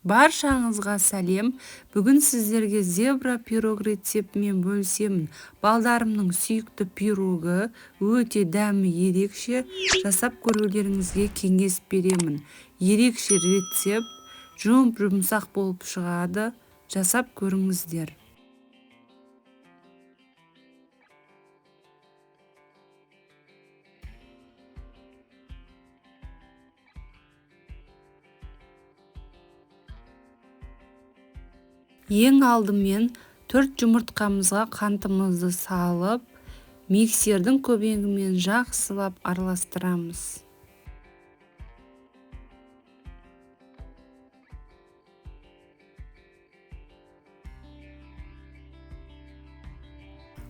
Баршаңызға сәлем. Бүгін сіздерге зебра пирог рецептімен бөлісемін. Балдарымның сүйікті пирогы өте дәмі ерекше. Жасап көрулеріңізге кеңес беремін. Ерекше рецепт жұмсақ болып шығады. Жасап көріңіздер. Ең алдымен 4 жұмыртқамызға қантымызды салып, миксердің көмегімен жақсылап араластырамыз.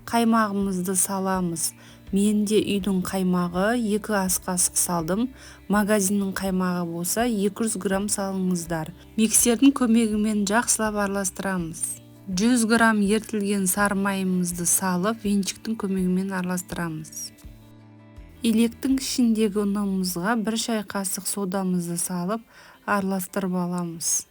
Қаймағымызды саламыз. Менде үйдің қаймағы 2 ас қасық салдым. Магазиннің қаймағы болса 200 грамм салыңыздар. Миксердің көмегімен жақсылап араластырамыз. 100 грамм ертілген сары майымызды салып, венчиктің көмегімен араластырамыз. Илектің ішіндегі ұнымызға 1 шай қасық содамызды салып, араластырып аламыз.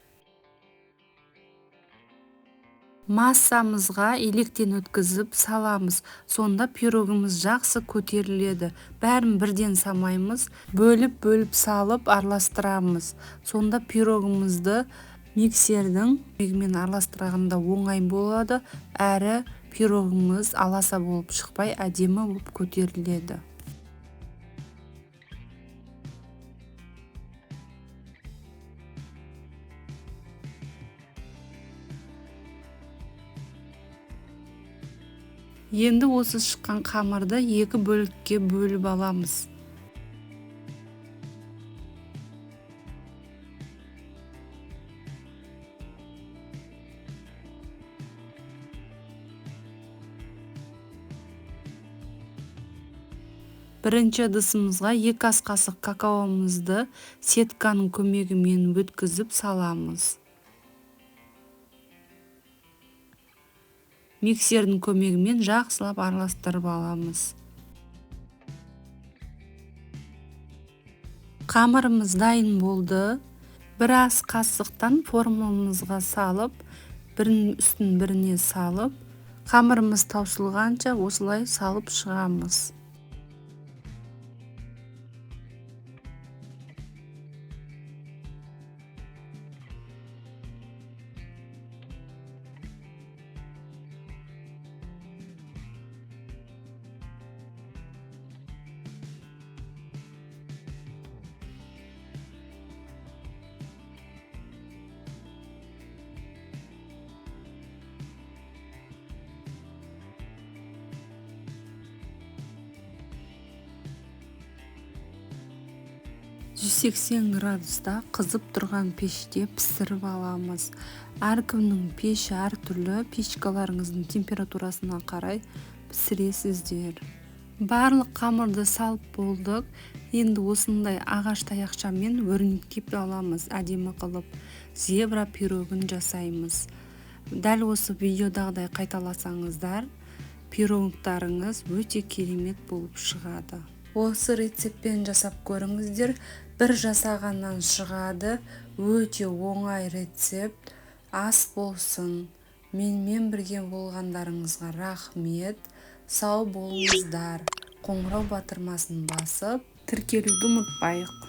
Массамызға илектен өткізіп саламыз. Сонда пирогымыз жақсы көтеріледі. Бәрін бірден самаймыз. Бөліп салып араластырамыз. Сонда пирогымызды миксердің көмегімен араластырғанда оңай болады. Әрі пирогымыз аласа болып шықпай, әдемі болып көтеріледі. Енді осы шыққан қамырды 2 бөлікке бөліп аламыз. Бірінші ыдысымызға 2 ас қасық какаомызды сетканың көмегімен өткізіп саламыз. Миксердің көмегімен жақсылап араластырып аламыз. Қамырымыз дайын болды. 1 ас қасықтан формамызға салып, бірінің үстін біріне салып, қамырымыз таусылғанша осылай салып шығамыз. «180 градуста қызып тұрған пеште пісіріп аламыз. Әркімнің пеші әртүрлі, печкаларыңыздың температурасына қарай пісіресіздер. Барлық қамырды салып болдық. Енді осындай ағаш таяқшамен өрнектеп аламыз. Әдемі қылып зебра пирогын жасаймыз. Дәл осы видеодағыдай қайталасаңыздар, пирогтарыңыз өте керемет болып шығады. Осы рецептпен жасап көріңіздер. Бір жасағаннан шығады. Өте оңай рецепт. Ас болсын. Менімен бірге болғандарыңызға рахмет. Сау болыңыздар. Қоңырау батырмасын басып, тіркелуді ұмытпайық.